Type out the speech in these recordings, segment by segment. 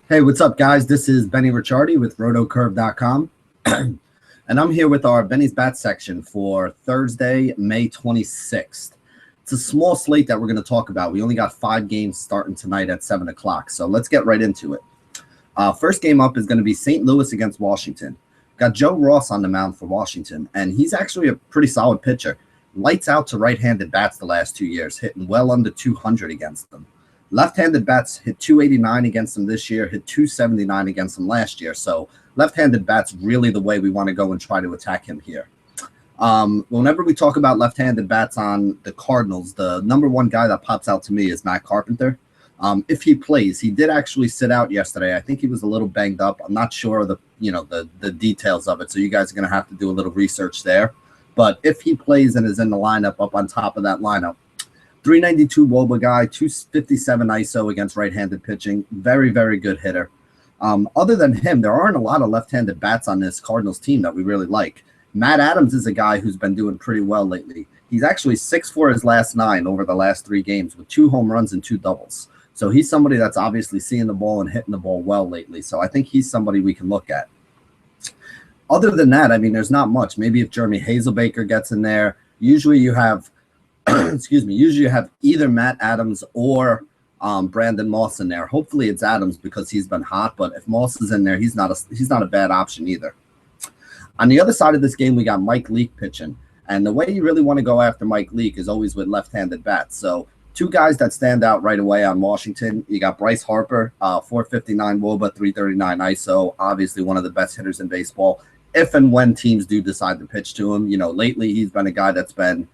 Hey, what's up, guys? This is Benny Ricciardi with rotocurve.com. And I'm here with our Benny's Bat section for Thursday, May 26th. It's a small slate that we're going to talk about. We only got 5 games starting tonight at 7 o'clock, so let's get right into it. First game up is going to be St. Louis against Washington. Got Joe Ross on the mound for Washington, and he's actually a pretty solid pitcher. Lights out to right-handed bats the last 2 years, hitting well under 200 against them. Left-handed bats hit 289 against them this year, hit 279 against them last year. So left-handed bats really the way we want to go and try to attack him here. Whenever we talk about left-handed bats on the Cardinals, the number one guy that pops out to me is Matt Carpenter. If he plays, he did actually sit out yesterday. I think he was a little banged up. I'm not sure of the details of it, so you guys are going to have to do a little research there. But if he plays and is in the lineup, up on top of that lineup, 392 WOBA guy, 257 ISO against right-handed pitching. Very, very good hitter. Other than him, there aren't a lot of left-handed bats on this Cardinals team that we really like. Matt Adams is a guy who's been doing pretty well lately. He's actually 6-4 his last 9 over the last 3 games with 2 home runs and 2 doubles. So he's somebody that's obviously seeing the ball and hitting the ball well lately. So I think he's somebody we can look at. Other than that, I mean, there's not much. Maybe if Jeremy Hazelbaker gets in there, usually you have usually you have either Matt Adams or Brandon Moss in there. Hopefully it's Adams because he's been hot, but if Moss is in there, he's not a bad option either. On the other side of this game, we got Mike Leake pitching, and the way you really want to go after Mike Leake is always with left-handed bats. So 2 guys that stand out right away on Washington. You got Bryce Harper, 459 WOBA, 339 ISO, obviously one of the best hitters in baseball. If and when teams do decide to pitch to him, lately he's been a guy that's been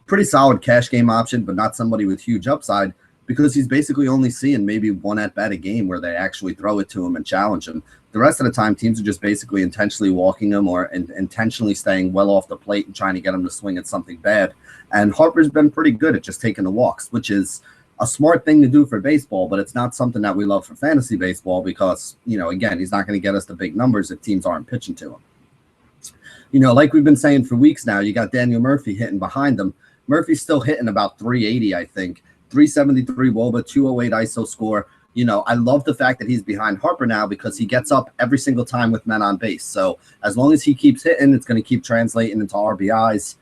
pretty solid cash game option, but not somebody with huge upside because he's basically only seeing maybe 1 at-bat a game where they actually throw it to him and challenge him. The rest of the time, teams are just basically intentionally walking him or intentionally staying well off the plate and trying to get him to swing at something bad. And Harper's been pretty good at just taking the walks, which is a smart thing to do for baseball, but it's not something that we love for fantasy baseball because, again, he's not going to get us the big numbers if teams aren't pitching to him. Like we've been saying for weeks now, you got Daniel Murphy hitting behind him. Murphy's still hitting about 380, I think. 373 WOBA, 208 ISO score. I love the fact that he's behind Harper now because he gets up every single time with men on base. So as long as he keeps hitting, it's going to keep translating into RBIs.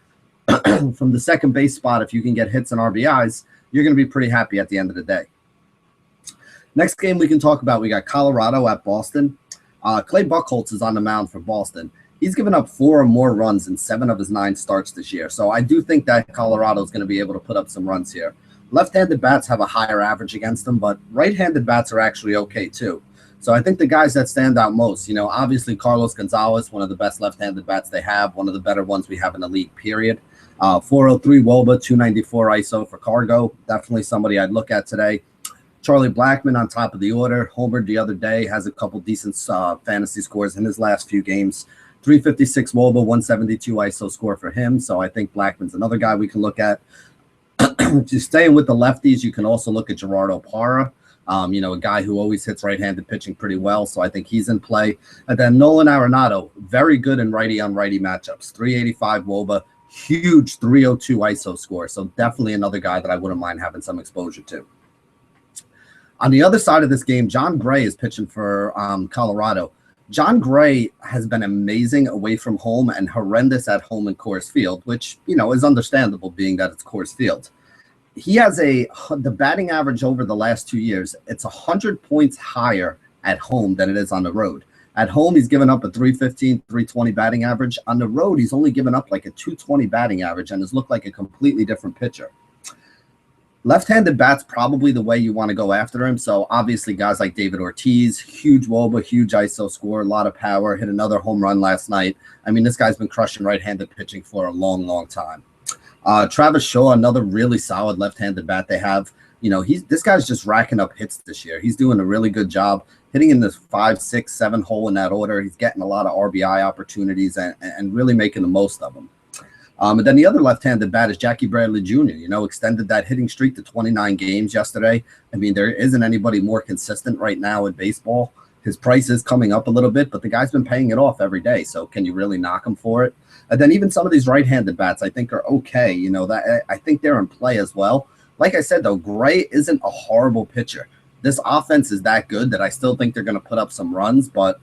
From the second base spot, if you can get hits and RBIs, you're going to be pretty happy at the end of the day. Next game we can talk about, we got Colorado at Boston. Clay Buchholz is on the mound for Boston. He's given up 4 or more runs in 7 of his 9 starts this year. So I do think that Colorado is going to be able to put up some runs here. Left-handed bats have a higher average against them, but right-handed bats are actually okay too. So I think the guys that stand out most, obviously Carlos Gonzalez, one of the best left-handed bats they have, one of the better ones we have in the league, period. 403 WOBA, 294 ISO for Cargo. Definitely somebody I'd look at today. Charlie Blackmon on top of the order. Homered the other day, has a couple decent fantasy scores in his last few games. 356 WOBA, 172 ISO score for him. So I think Blackman's another guy we can look at. Just staying with the lefties, you can also look at Gerardo Parra, a guy who always hits right-handed pitching pretty well. So I think he's in play. And then Nolan Arenado, very good in righty-on-righty matchups. 385 WOBA, huge 302 ISO score. So definitely another guy that I wouldn't mind having some exposure to. On the other side of this game, John Gray is pitching for Colorado. John Gray has been amazing away from home and horrendous at home in Coors Field, which, is understandable being that it's Coors Field. He has the batting average over the last 2 years. It's 100 points higher at home than it is on the road. At home, he's given up a 315, 320 batting average. On the road, he's only given up like a 220 batting average and has looked like a completely different pitcher. Left-handed bats probably the way you want to go after him. So obviously guys like David Ortiz, huge WOBA, huge ISO score, a lot of power, hit another home run last night. I mean, this guy's been crushing right-handed pitching for a long, long time. Travis Shaw, another really solid left-handed bat they have. This guy's just racking up hits this year. He's doing a really good job hitting in this 5, 6, 7 hole in that order. He's getting a lot of RBI opportunities and really making the most of them. And then the other left-handed bat is Jackie Bradley Jr., extended that hitting streak to 29 games yesterday. I mean, there isn't anybody more consistent right now in baseball. His price is coming up a little bit, but the guy's been paying it off every day. So can you really knock him for it? And then even some of these right-handed bats I think are okay. I think they're in play as well. Like I said, though, Gray isn't a horrible pitcher. This offense is that good that I still think they're going to put up some runs, but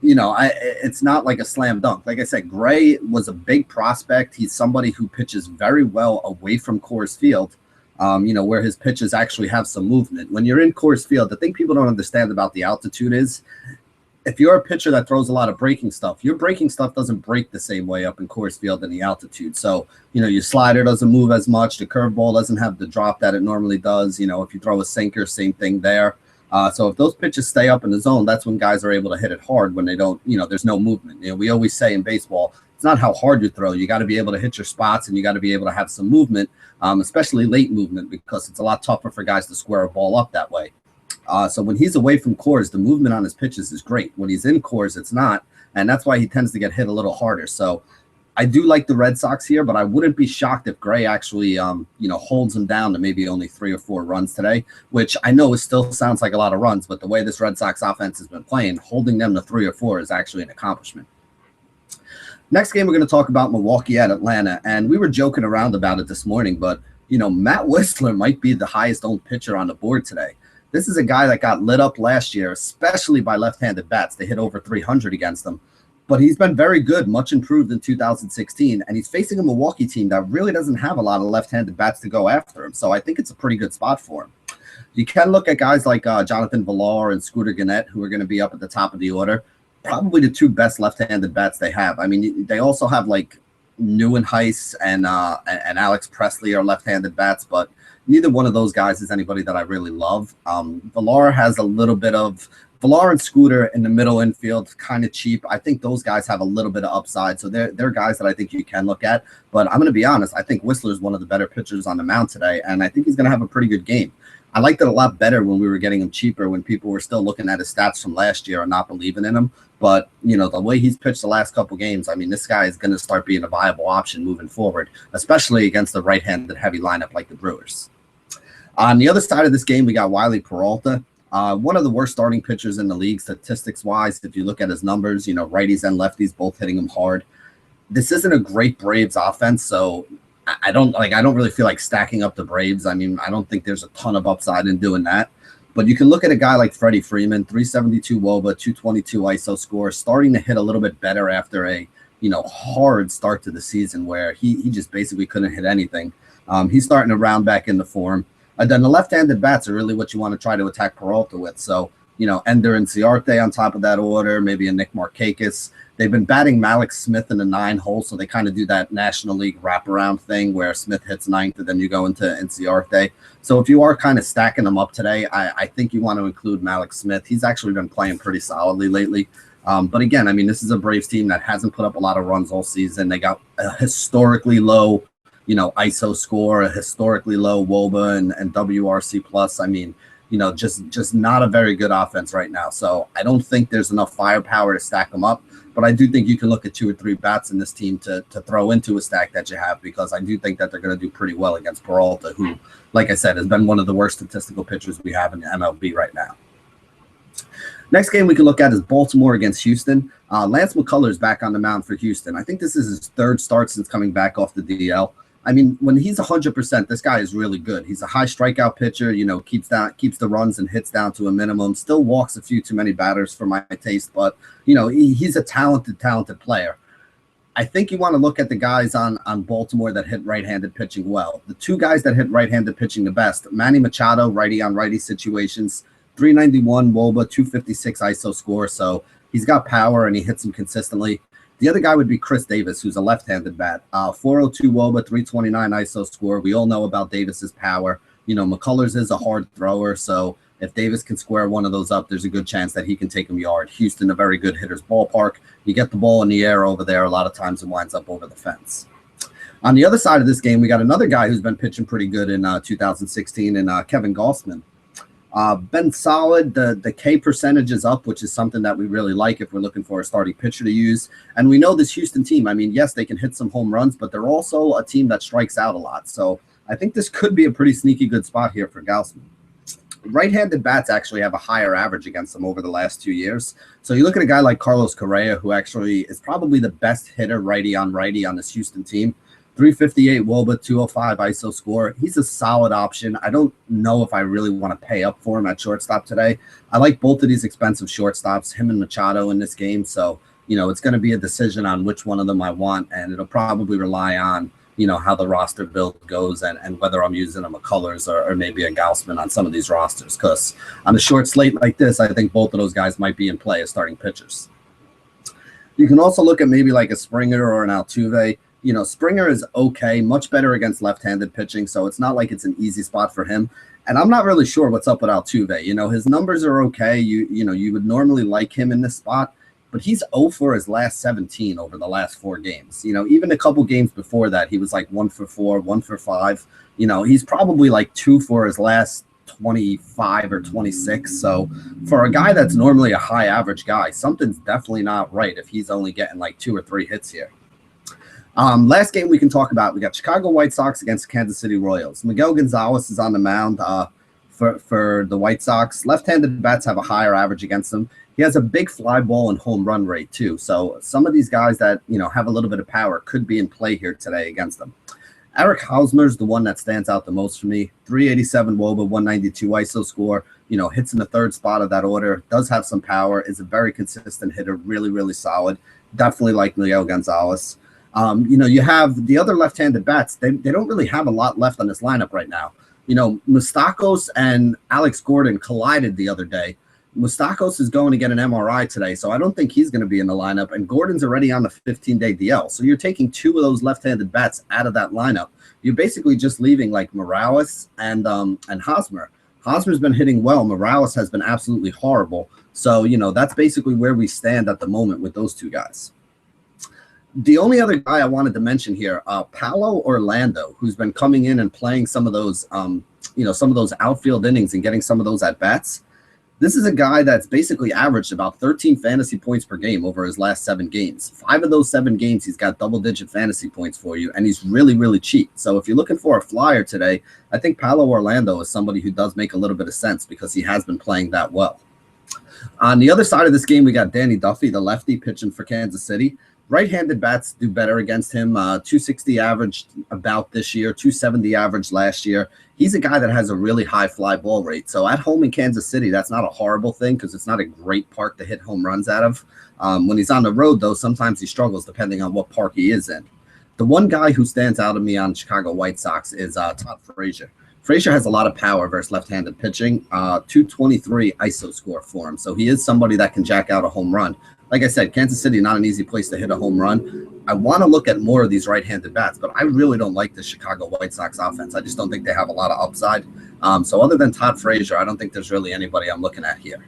it's not like a slam dunk. Like I said, Gray was a big prospect. He's somebody who pitches very well away from Coors Field, where his pitches actually have some movement. When you're in Coors Field, the thing people don't understand about the altitude is if you're a pitcher that throws a lot of breaking stuff, your breaking stuff doesn't break the same way up in Coors Field in the altitude. So, your slider doesn't move as much. The curveball doesn't have the drop that it normally does. If you throw a sinker, same thing there. So if those pitches stay up in the zone, that's when guys are able to hit it hard when they don't, there's no movement. We always say in baseball, it's not how hard you throw. You got to be able to hit your spots and you got to be able to have some movement, especially late movement, because it's a lot tougher for guys to square a ball up that way. So when he's away from Coors, the movement on his pitches is great. When he's in Coors, it's not. And that's why he tends to get hit a little harder. So I do like the Red Sox here, but I wouldn't be shocked if Gray actually, holds them down to maybe only 3 or 4 runs today, which I know still sounds like a lot of runs, but the way this Red Sox offense has been playing, holding them to 3 or 4 is actually an accomplishment. Next game, we're going to talk about Milwaukee at Atlanta, and we were joking around about it this morning, but, Matt Whistler might be the highest owned pitcher on the board today. This is a guy that got lit up last year, especially by left-handed bats. They hit over 300 against them. But he's been very good, much improved in 2016, and he's facing a Milwaukee team that really doesn't have a lot of left-handed bats to go after him. So I think it's a pretty good spot for him. You can look at guys like Jonathan Villar and Scooter Gennett, who are going to be up at the top of the order. Probably the 2 best left-handed bats they have. I mean, they also have like Neuenhuis and Alex Presley are left-handed bats, but neither one of those guys is anybody that I really love. Villar has a little bit of Villar and Scooter in the middle infield, kind of cheap. I think those guys have a little bit of upside, so they're guys that I think you can look at. But I'm going to be honest, I think Whistler is one of the better pitchers on the mound today, and I think he's going to have a pretty good game. I liked it a lot better when we were getting him cheaper, when people were still looking at his stats from last year and not believing in him. But, the way he's pitched the last couple games, I mean, this guy is going to start being a viable option moving forward, especially against a right-handed heavy lineup like the Brewers. On the other side of this game, we got Wiley Peralta. One of the worst starting pitchers in the league, statistics-wise. If you look at his numbers, righties and lefties both hitting him hard. This isn't a great Braves offense, so I don't really feel like stacking up the Braves. I mean, I don't think there's a ton of upside in doing that. But you can look at a guy like Freddie Freeman, 372 WOBA, 222 ISO score, starting to hit a little bit better after a hard start to the season where he just basically couldn't hit anything. He's starting to round back into form. And then the left-handed bats are really what you want to try to attack Peralta with. So, Ender and Ciarte on top of that order, maybe a Nick Markakis. They've been batting Malik Smith in the 9 hole, so they kind of do that National League wraparound thing where Smith hits 9th and then you go into Ciarte. So if you are kind of stacking them up today, I think you want to include Malik Smith. He's actually been playing pretty solidly lately. But again, I mean, this is a Braves team that hasn't put up a lot of runs all season. They got a historically low ISO score, a historically low WOBA and WRC plus. I mean, just not a very good offense right now. So I don't think there's enough firepower to stack them up. But I do think you can look at 2 or 3 bats in this team to throw into a stack that you have, because I do think that they're going to do pretty well against Peralta, who, like I said, has been one of the worst statistical pitchers we have in the MLB right now. Next game we can look at is Baltimore against Houston. Lance McCullers back on the mound for Houston. I think this is his 3rd start since coming back off the DL. I mean, when he's 100%, this guy is really good. He's a high strikeout pitcher, keeps the runs and hits down to a minimum, still walks a few too many batters for my taste, but, he's a talented player. I think you want to look at the guys on Baltimore that hit right-handed pitching well. The 2 guys that hit right-handed pitching the best, Manny Machado, righty-on-righty situations, 391 WOBA, 256 ISO score, so he's got power and he hits them consistently. The other guy would be Chris Davis, who's a left-handed bat. 402 WOBA, 329 ISO score. We all know about Davis's power. McCullers is a hard thrower, so if Davis can square one of those up, there's a good chance that he can take him yard. Houston, a very good hitter's ballpark. You get the ball in the air over there, a lot of times it winds up over the fence. On the other side of this game, we got another guy who's been pitching pretty good in 2016, and Kevin Gausman. Been solid. The K percentage is up, which is something that we really like if we're looking for a starting pitcher to use. And we know this Houston team, I mean, yes, they can hit some home runs, but they're also a team that strikes out a lot. So I think this could be a pretty sneaky good spot here for Gausman. Right-handed bats actually have a higher average against them over the last 2 years. So you look at a guy like Carlos Correa, who actually is probably the best hitter righty on this Houston team. 358 WOBA, 205 ISO score. He's a solid option. I don't know if I really want to pay up for him at shortstop today. I like both of these expensive shortstops, him and Machado in this game. So, it's going to be a decision on which one of them I want, and it'll probably rely on, how the roster build goes and whether I'm using a McCullers or maybe a Gaussman on some of these rosters. Because on a short slate like this, I think both of those guys might be in play as starting pitchers. You can also look at maybe like a Springer or an Altuve. Springer is okay, much better against left-handed pitching, so it's not like it's an easy spot for him. And I'm not really sure what's up with Altuve. His numbers are okay. You would normally like him in this spot, but he's 0 for his last 17 over the last 4 games. Even a couple games before that, he was like 1 for 4, 1 for 5. He's probably like 2 for his last 25 or 26. So for a guy that's normally a high average guy, something's definitely not right if he's only getting like 2 or 3 hits here. Last game we can talk about, we got Chicago White Sox against Kansas City Royals. Miguel Gonzalez is on the mound for the White Sox. Left-handed bats have a higher average against them. He has a big fly ball and home run rate too. So some of these guys that, have a little bit of power could be in play here today against them. Eric Hosmer is the one that stands out the most for me. 387 WOBA, 192 ISO score, hits in the 3rd spot of that order, does have some power, is a very consistent hitter, really, really solid. Definitely like Miguel Gonzalez. You have the other left-handed bats. They don't really have a lot left on this lineup right now. Moustakas and Alex Gordon collided the other day. Moustakas is going to get an MRI today, so I don't think he's going to be in the lineup. And Gordon's already on the 15-day DL. So you're taking 2 of those left-handed bats out of that lineup. You're basically just leaving like Morales and Hosmer. Hosmer's been hitting well. Morales has been absolutely horrible. So, that's basically where we stand at the moment with those 2 guys. The only other guy I wanted to mention here, Paolo Orlando, who's been coming in and playing some of those, some of those outfield innings and getting some of those at bats. This is a guy that's basically averaged about 13 fantasy points per game over his last 7 games. 5 of those 7 games, he's got double-digit fantasy points for you, and he's really, really cheap. So if you're looking for a flyer today, I think Paolo Orlando is somebody who does make a little bit of sense because he has been playing that well. On the other side of this game, we got Danny Duffy, the lefty, pitching for Kansas City. Right-handed bats do better against him. 260 average about this year, 270 average last year. He's a guy that has a really high fly ball rate. So at home in Kansas City, that's not a horrible thing because it's not a great park to hit home runs out of. When he's on the road, though, sometimes he struggles depending on what park he is in. The one guy who stands out to me on Chicago White Sox is Todd Frazier. Frazier has a lot of power versus left-handed pitching, 223 ISO score for him. So he is somebody that can jack out a home run. Like I said, Kansas City, not an easy place to hit a home run. I want to look at more of these right-handed bats, but I really don't like the Chicago White Sox offense. I just don't think they have a lot of upside. So other than Todd Frazier, I don't think there's really anybody I'm looking at here.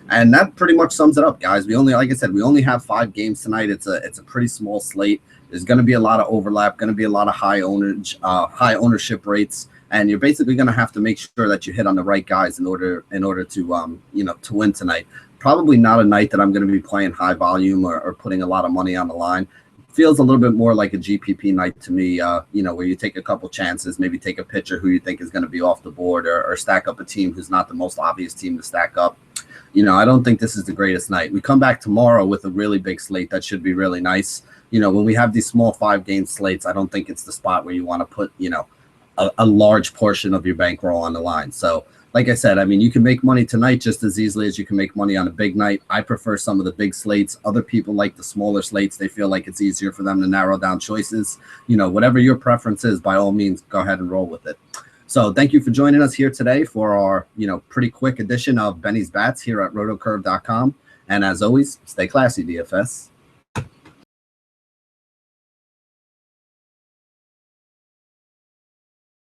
And that pretty much sums it up, guys. Like I said, we only have 5 games tonight. It's a pretty small slate. There's going to be a lot of overlap, going to be a lot of high ownership rates. And you're basically going to have to make sure that you hit on the right guys in order to to win tonight. Probably not a night that I'm going to be playing high volume or putting a lot of money on the line. It feels a little bit more like a GPP night to me, where you take a couple chances, maybe take a pitcher who you think is going to be off the board or stack up a team who's not the most obvious team to stack up. I don't think this is the greatest night. We come back tomorrow with a really big slate that should be really nice. When we have these small 5-game slates, I don't think it's the spot where you want to put, a large portion of your bankroll on the line. So like I said, you can make money tonight just as easily as you can make money on a big night. I prefer some of the big slates. Other people like the smaller slates. They feel like it's easier for them to narrow down choices. Whatever your preference is, by all means, go ahead and roll with it. So thank you for joining us here today for our, pretty quick edition of Benny's Bats here at rotocurve.com. And as always, stay classy, DFS.